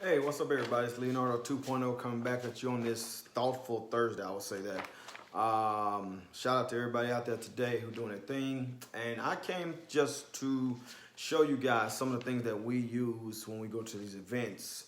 Hey, what's up, everybody? It's Leonardo 2.0 coming back at you on this thoughtful Thursday. I would say that. Shout out to everybody out there today who doing their thing. And I came just to show you guys some of the things that we use when we go to these events.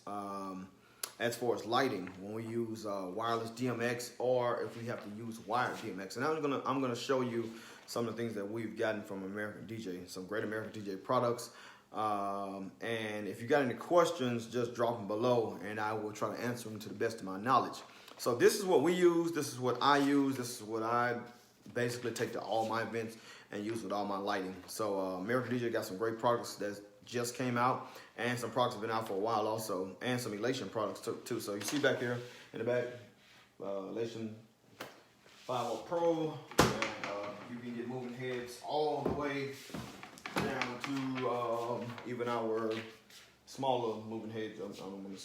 As far as lighting, when we use wireless DMX, or if we have to use wired DMX. And I'm gonna show you some of the things that we've gotten from American DJ, some great American DJ products. And if you got any questions, just drop them below and I will try to answer them to the best of my knowledge. So this is what we use. This is what I use. This is what I basically take to all my events and use with all my lighting. So American DJ got some great products that just came out, and some products have been out for a while also, and some Elation products too. So you see back here in the back, Elation 5 Pro, and you can get moving heads all the way down to even our smaller moving heads. I'm going to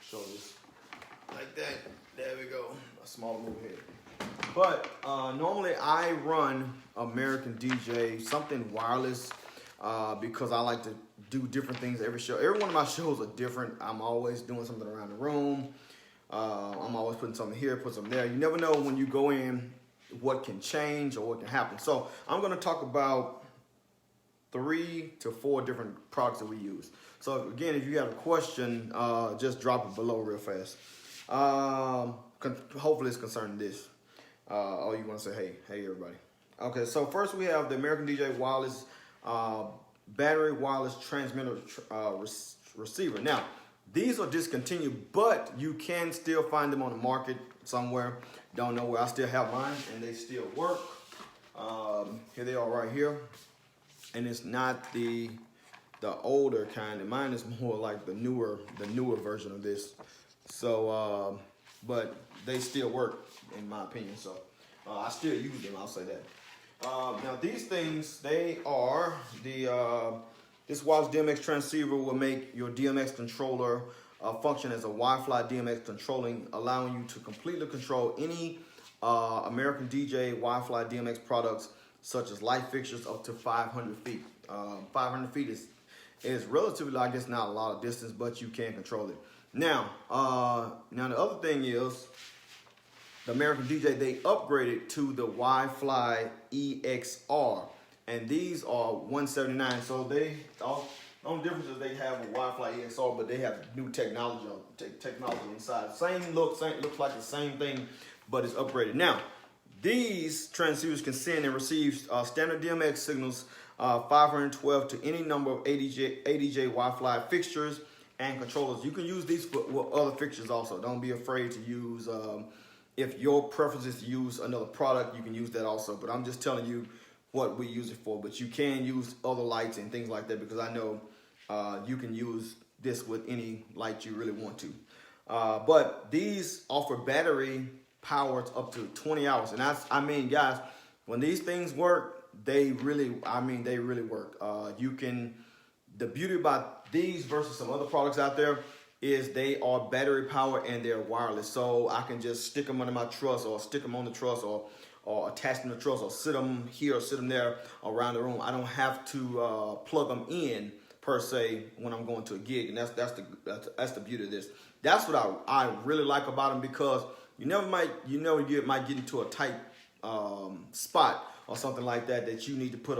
show this like that. There we go, a smaller moving head. But normally I run American DJ, something wireless, because I like to do different things every show. Every one of my shows are different. I'm always doing something around the room. I'm always putting something here, put something there. You never know when you go in what can change or what can happen. So I'm going to talk about 3 to 4 different products that we use. So again, if you have a question, just drop it below real fast. Hopefully it's concerning this. Or you want to say, hey everybody. Okay, so first we have the American DJ wireless battery wireless transmitter receiver. Now, these are discontinued, but you can still find them on the market somewhere. Don't know where. I still have mine and they still work. Here they are right here. And it's not the older kind. And mine is more like the newer version of this. So, but they still work in my opinion. So I still use them. I'll say that. Now these things, they are this wireless DMX transceiver will make your DMX controller function as a Wi-Fi DMX controlling, allowing you to completely control any American DJ Wi-Fi DMX products, such as light fixtures up to 500 feet. 500 feet is relatively, I guess, not a lot of distance, but you can control it. Now the other thing is, the American DJ, they upgraded to the Wi-Fi EXR, and these are 179. So the only difference is they have a Wi-Fi EXR, but they have new technology inside. Same looks like the same thing, but it's upgraded. Now, these transceivers can send and receive standard DMX signals 512 to any number of ADJ Wi-Fi fixtures and controllers. You can use these for other fixtures also. Don't be afraid to use, if your preference is to use another product, you can use that also. But I'm just telling you what we use it for. But you can use other lights and things like that, because I know you can use this with any light you really want to. But these offer battery power up to 20 hours. And I mean, guys, when these things work, they really work. The beauty about these versus some other products out there is they are battery powered and they're wireless. So I can just stick them under my truss, or stick them on the truss, or attach them to the truss, or sit them here or sit them there around the room. I don't have to plug them in per se when I'm going to a gig, and that's the beauty of this. That's what I really like about them, because you might get into a tight spot or something like that you need to put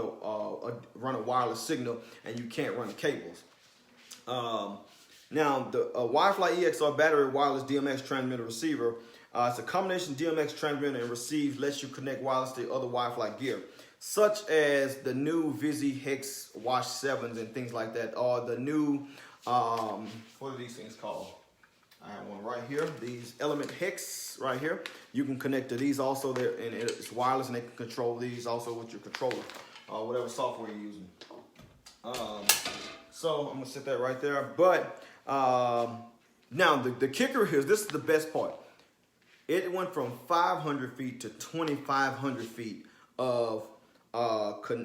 run a wireless signal and you can't run the cables. Now the Wi-Fi EXR battery wireless DMX transmitter receiver, it's a combination DMX transmitter and receives, lets you connect wirelessly to other Wi-Fi gear, such as the new Visi Hex Wash 7s and things like that, or the new what are these things called? I have one right here. These Element Hex right here. You can connect to these also there, and it's wireless, and they can control these also with your controller, whatever software you're using. So I'm gonna set that right there. But now the kicker is, this is the best part. It went from 500 feet to 2,500 feet of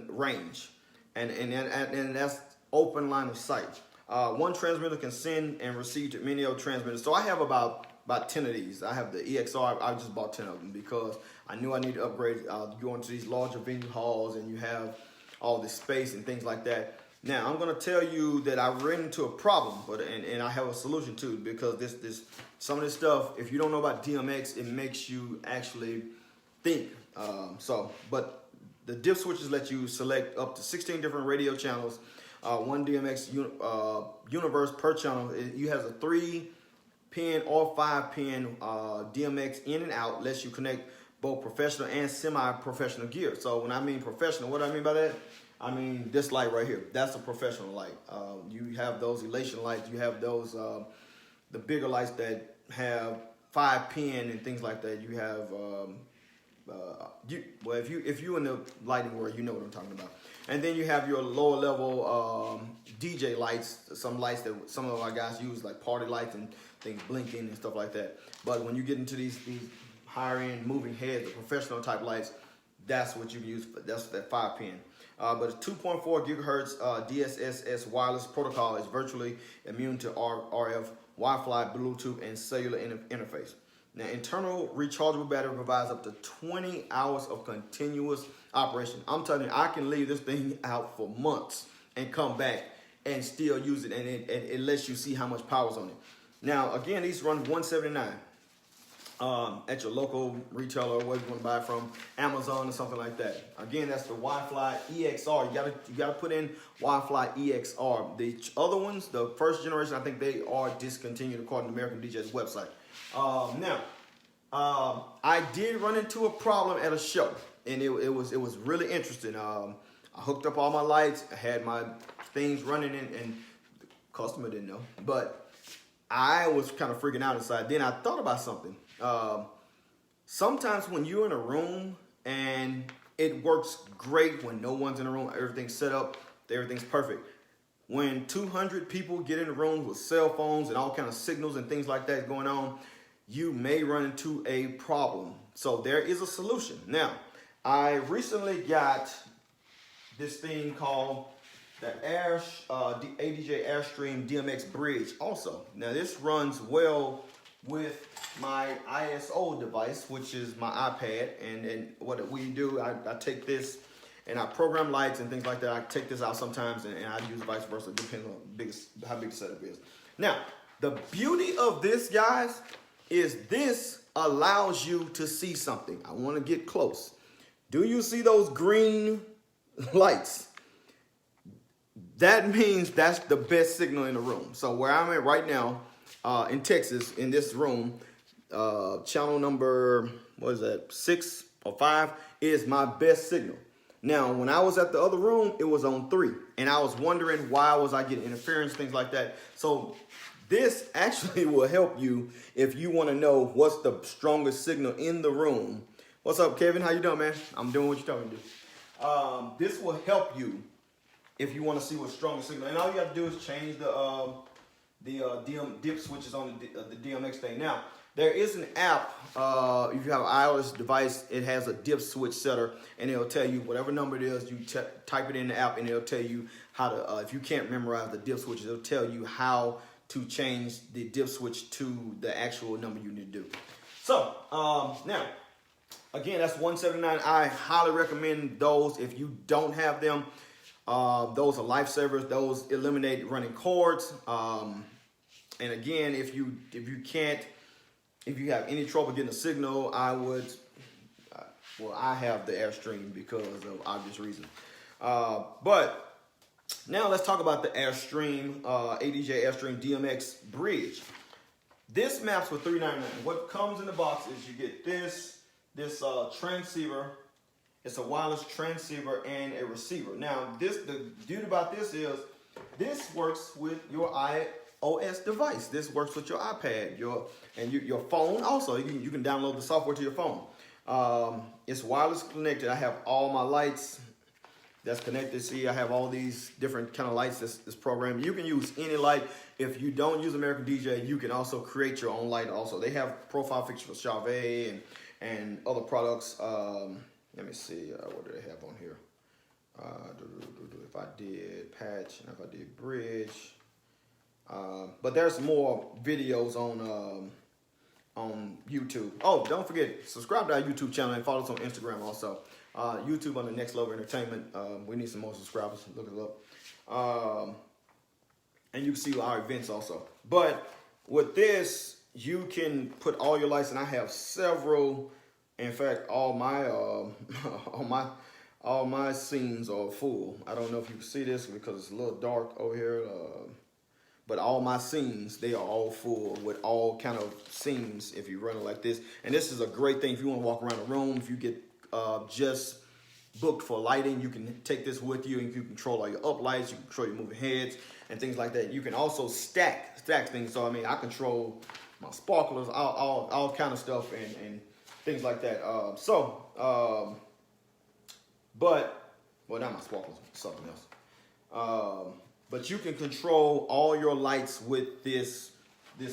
range, and that's open line of sight. One transmitter can send and receive to many other transmitters. So I have about 10 of these. I have the EXR. I just bought 10 of them because I knew I need to upgrade. Going to these larger venue halls, and you have all this space and things like that. Now I'm gonna tell you that I ran into a problem, but and I have a solution too, because some of this stuff, if you don't know about DMX, it makes you actually think. But the dip switches let you select up to 16 different radio channels, one DMX universe per channel. You have a 3-pin or 5-pin DMX in and out, lets you connect both professional and semi-professional gear. So when I mean professional, what do I mean by that? I mean this light right here. That's a professional light. You have those elation lights. You have those the bigger lights that have 5-pin and things like that. You have if you in the lighting world, you know what I'm talking about. And then you have your lower level DJ lights, some lights that some of our guys use, like party lights and things blinking and stuff like that. But when you get into these higher end moving heads, the professional type lights, that's what you use. That's that 5-pin. But it's 2.4 gigahertz DSSS wireless protocol is virtually immune to RF, Wi-Fi, Bluetooth, and cellular interface. Now, internal rechargeable battery provides up to 20 hours of continuous operation. I'm telling you, I can leave this thing out for months and come back and still use it, and it lets you see how much power's on it. Now, again, these run $179 at your local retailer, where you want to buy it from, Amazon or something like that. Again, that's the Wi-Fi EXR. You gotta put in Wi-Fi EXR. The other ones, the first generation, I think they are discontinued according to American DJ's website. I did run into a problem at a show, and it was really interesting. I hooked up all my lights, I had my things running, and the customer didn't know, but I was kind of freaking out inside. Then I thought about something. Sometimes when you're in a room and it works great when no one's in the room, everything's set up, everything's perfect. When 200 people get in the room with cell phones and all kind of signals and things like that going on, you may run into a problem. So there is a solution. Now, I recently got this thing called the ADJ Airstream DMX Bridge also. Now this runs well with my ISO device, which is my iPad, and what we do, I take this and I program lights and things like that. I take this out sometimes, and I use vice versa, depending on how big the setup is. Now, the beauty of this, guys, is this allows you to see something. I want to get close. Do you see those green lights? That means that's the best signal in the room. So where I'm at right now, in Texas, in this room, channel number, 6 or 5 is my best signal. Now, when I was at the other room, it was on 3, and I was wondering why was I getting interference, things like that. So this actually will help you if you want to know what's the strongest signal in the room. What's up, Kevin? How you doing, man? I'm doing what you're telling me to do. This will help you if you want to see what's strongest signal. And all you got to do is change the dip switches on the DMX thing. Now, there is an app. If you have an iOS device, it has a dip switch setter, and it'll tell you whatever number it is. You type it in the app, and it'll tell you how to. If you can't memorize the dip switches, it'll tell you how to change the dip switch to the actual number you need to do. So now, again, that's $179. I highly recommend those if you don't have them. Those are lifesavers. Those eliminate running cords. And again, if you have any trouble getting a signal, I have the Airstream because of obvious reasons. But now let's talk about the Airstream, ADJ Airstream DMX Bridge. This maps for $399. What comes in the box is you get this transceiver. It's a wireless transceiver and a receiver. Now, the beauty about this is this works with your iOS device. This works with your iPad, your phone. Also, you can download the software to your phone. It's wireless connected. I have all my lights that's connected. See, I have all these different kind of lights this program. You can use any light. If you don't use American DJ, you can also create your own light also. They have profile fixtures for Chauvet and other products. Let me see, what do they have on here? If I did patch and if I did bridge. But there's more videos on YouTube. Oh, don't forget, subscribe to our YouTube channel and follow us on Instagram also. YouTube under Next Level Entertainment. We need some more subscribers. Look it up. And you can see our events also. But with this, you can put all your lights, and I have several. In fact, all my scenes are full. I don't know if you can see this because it's a little dark over here. But all my scenes, they are all full with all kind of scenes if you run it like this. And this is a great thing if you want to walk around a room. If you get just booked for lighting, you can take this with you, and you can control all your uplights, you can control your moving heads and things like that. You can also stack things. So I mean, I control my sparklers, all kind of stuff and things like that. But not my sparklers, something else. But you can control all your lights with this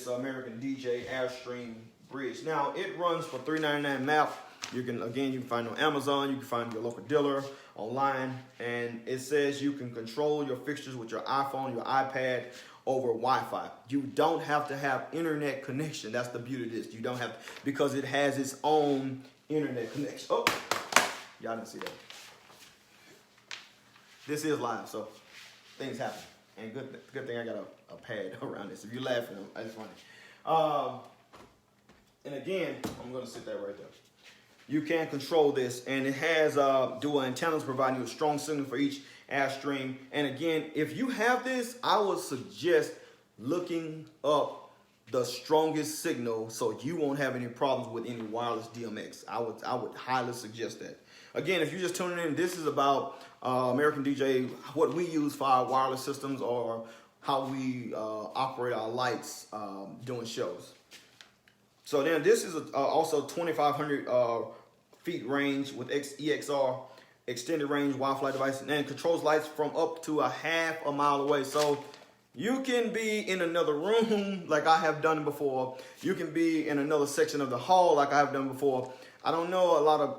American DJ Airstream bridge. Now it runs for $3.99 map. You can find it on Amazon. You can find your local dealer online, and it says you can control your fixtures with your iPhone, your iPad over Wi-Fi. You don't have to have internet connection. That's the beauty of this. You don't have to, because it has its own internet connection. Oh, y'all didn't see that. This is live, so things happen. And good thing I got a pad around this. If you're laughing, that's funny. And again, I'm gonna sit that right there. You can control this, and it has dual antennas providing you a strong signal for each Airstream. And again, if you have this, I would suggest looking up the strongest signal so you won't have any problems with any wireless DMX. I would highly suggest that. Again, if you're just tuning in, this is about American DJ, what we use for our wireless systems, or how we operate our lights doing shows. So then this is also 2,500 feet range with EXR extended range Wi-Fi device, and controls lights from up to a half a mile away. So you can be in another room like I have done before. You can be in another section of the hall like I have done before. I don't know a lot of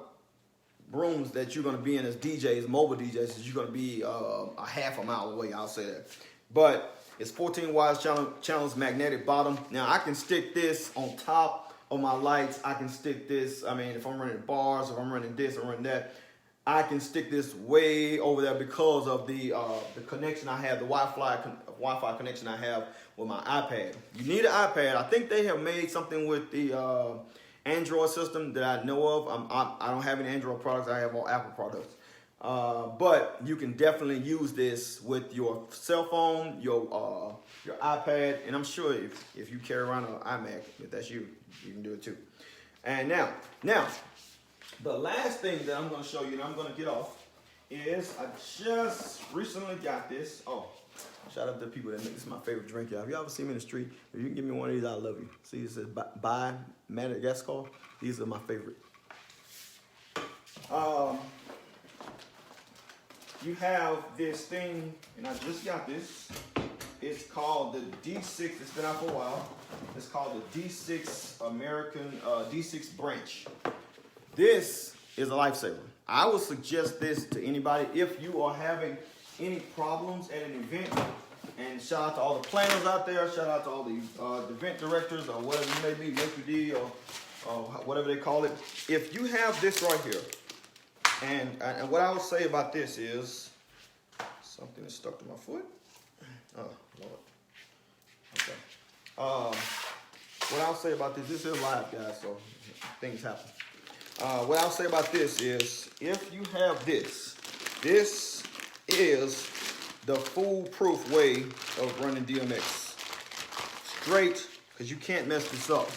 rooms that you're going to be in as DJs, mobile DJs, you're going to be a half a mile away, I'll say that. But it's 14 wires channels, magnetic bottom. Now I can stick this on top of my lights. I can stick this, I mean, if I'm running bars, if I'm running this, I'm running that, I can stick this way over there because of the connection I have, the Wi-Fi connection I have with my iPad. You need an iPad. I think they have made something with the Android system that I know of. I don't have any Android products. I have all Apple products. But you can definitely use this with your cell phone, your iPad, and I'm sure if you carry around an iMac, if that's you can do it too. And now, the last thing that I'm going to show you, and I'm going to get off, is I just recently got this. Oh, shout out to the people that make this my favorite drink, y'all. If you ever see me in the street, if you can give me one of these, I love you. See, it says buy Madagascar. These are my favorite. You have this thing, and I just got this. It's called the D6. It's been out for a while. It's called the D6 American D6 branch. This is a lifesaver. I would suggest this to anybody if you are having any problems at an event. And shout out to all the planners out there. Shout out to all the event directors or whatever you may be, MED or whatever they call it. If you have this right here, and what I would say about this is something is stuck to my foot. Oh, Lord. Okay. What I'll say about this is live, guys, so things happen. What I'll say about this is, if you have this is the foolproof way of running DMX. Straight, because you can't mess this up.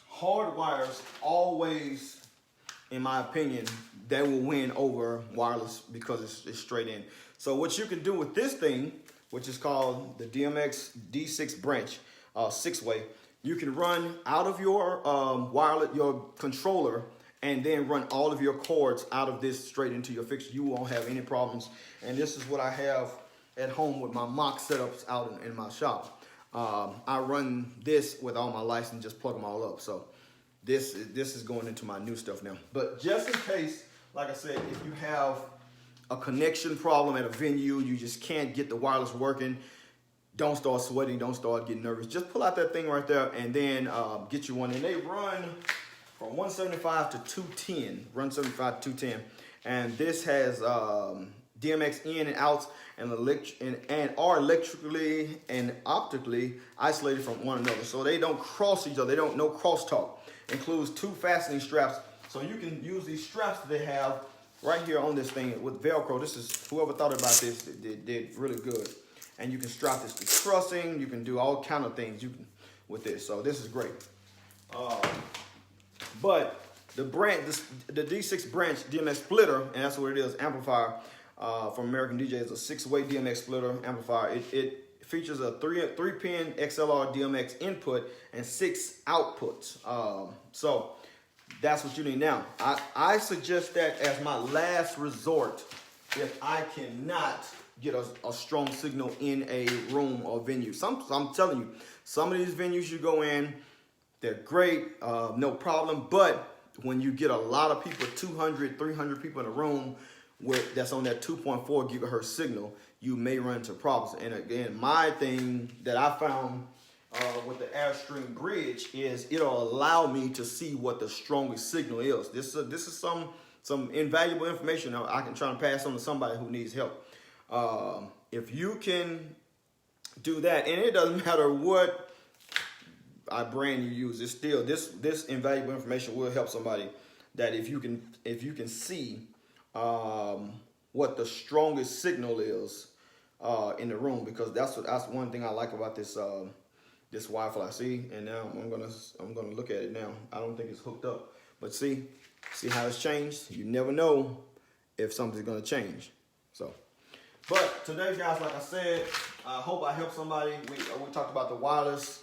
Hard wires always, in my opinion, they will win over wireless because it's straight in. So what you can do with this thing, which is called the DMX D6 branch, 6-way, you can run out of your your controller and then run all of your cords out of this straight into your fixture. You won't have any problems. And this is what I have at home with my mock setups out in my shop. I run this with all my lights and just plug them all up. So this is going into my new stuff now. But just in case, like I said, if you have a connection problem at a venue, you just can't get the wireless working, don't start sweating, don't start getting nervous. Just pull out that thing right there and then get you one. And they run from 175 to 210, 175 to 210. And this has DMX in and outs and are electrically and optically isolated from one another. So they don't cross each other. They don't, no crosstalk. Includes 2 fastening straps. So you can use these straps that they have right here on this thing with Velcro. This is, whoever thought about this did really good. And you can strap this to trussing. You can do all kind of things with this. So this is great. But the the D6 branch DMX splitter, and that's what it is, amplifier from American DJ, is a 6-way DMX splitter amplifier. It features a 3-pin XLR DMX input and 6 outputs. So that's what you need. Now, I suggest that as my last resort if I cannot get a strong signal in a room or venue. I'm telling you, some of these venues you go in, they're great, no problem. But when you get a lot of people, 200, 300 people in a room that's on that 2.4 gigahertz signal, you may run into problems. And again, my thing that I found with the Airstream bridge is it'll allow me to see what the strongest signal is. This is some invaluable information I can try to pass on to somebody who needs help. If you can do that, and it doesn't matter what brand you use, it's still this invaluable information will help somebody. That if you can see what the strongest signal is in the room, because that's one thing I like about this this Wi-Fi. See, and now I'm gonna look at it now. I don't think it's hooked up, but see how it's changed. You never know if something's gonna change. So, but today, guys, like I said, I hope I helped somebody. We talked about the wireless,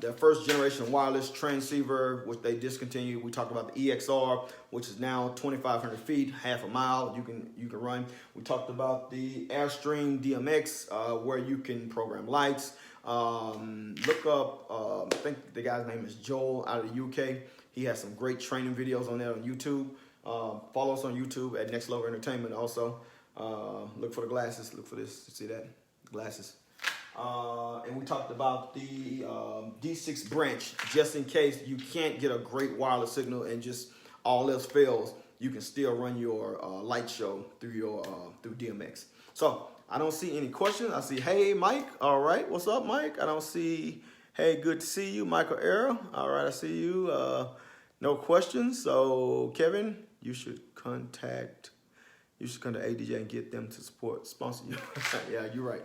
the first generation wireless transceiver, which they discontinued. We talked about the EXR, which is now 2,500 feet, half a mile. You can run. We talked about the Airstream DMX, where you can program lights. Look up, I think the guy's name is Joel out of the UK. He has some great training videos on there on YouTube. Follow us on YouTube at Next Level Entertainment also. Look for the glasses. Look for this. See that? Glasses. And we talked about the D6 branch, just in case you can't get a great wireless signal and just all else fails, you can still run your light show through through DMX. So I don't see any questions. I see, hey, Mike. All right. What's up, Mike? I don't see, hey, good to see you, Michael Era. All right. I see you. No questions. So, Kevin, you should contact ADJ and get them to sponsor you. Yeah, you're right.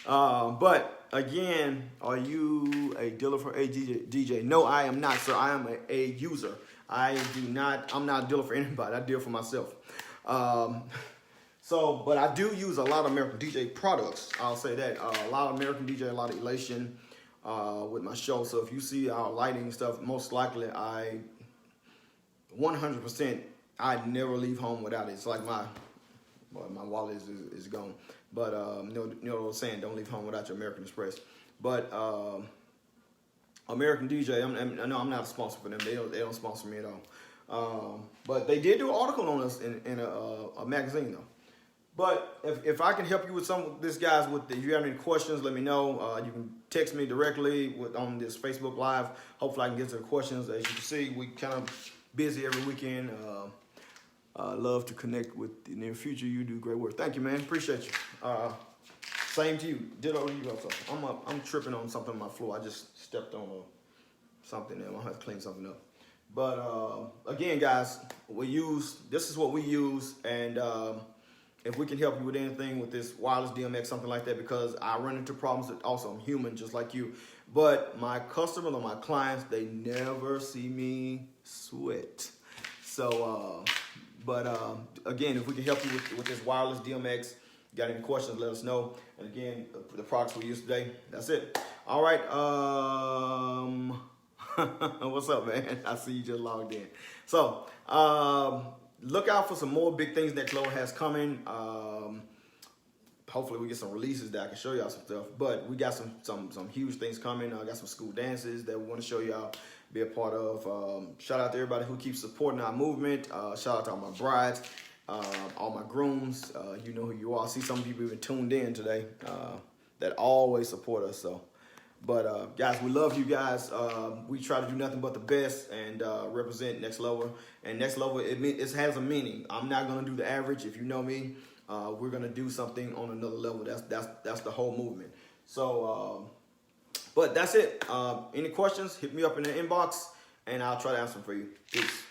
But again, are you a dealer for ADJ? No, I am not, sir. I am a user. I'm not a dealer for anybody. I deal for myself. But I do use a lot of American DJ products. I'll say that. A lot of American DJ, a lot of Elation with my show. So if you see our lighting stuff, most likely 100%, I never leave home without it. It's like my wallet is gone. But you know what I'm saying? Don't leave home without your American Express. But American DJ, I know I'm not a sponsor for them. They don't sponsor me at all. But they did do an article on us in a magazine though. But if I can help you with some of this, guys, if you have any questions, let me know. You can text me directly on this Facebook Live. Hopefully I can get to the questions. As you can see, we kind of busy every weekend. Love to connect with in the near future. You do great work. Thank you, man. Appreciate you. Same to you. Ditto to you also. I'm tripping on something on my floor. I just stepped on something there. I'm gonna have to clean something up. But again, guys, this is what we use, and if we can help you with anything with this wireless DMX, something like that, because I run into problems that also I'm human just like you. But my customers or my clients, they never see me sweat. So, again, if we can help you with this wireless DMX, got any questions, let us know. And again, the products we use today, that's it. All right. What's up, man? I see you just logged in. So, look out for some more big things that Chloe has coming. Hopefully we get some releases that I can show y'all some stuff. But we got some huge things coming. I got some school dances that we want to show y'all, be a part of. Shout out to everybody who keeps supporting our movement. Shout out to all my brides, all my grooms. You know who you are. I see some people even tuned in today that always support us. So, But guys, we love you guys. We try to do nothing but the best and represent Next Level. And Next Level, it has a meaning. I'm not gonna do the average. If you know me, we're gonna do something on another level. That's the whole movement. So, but that's it. Any questions? Hit me up in the inbox, and I'll try to answer them for you. Peace.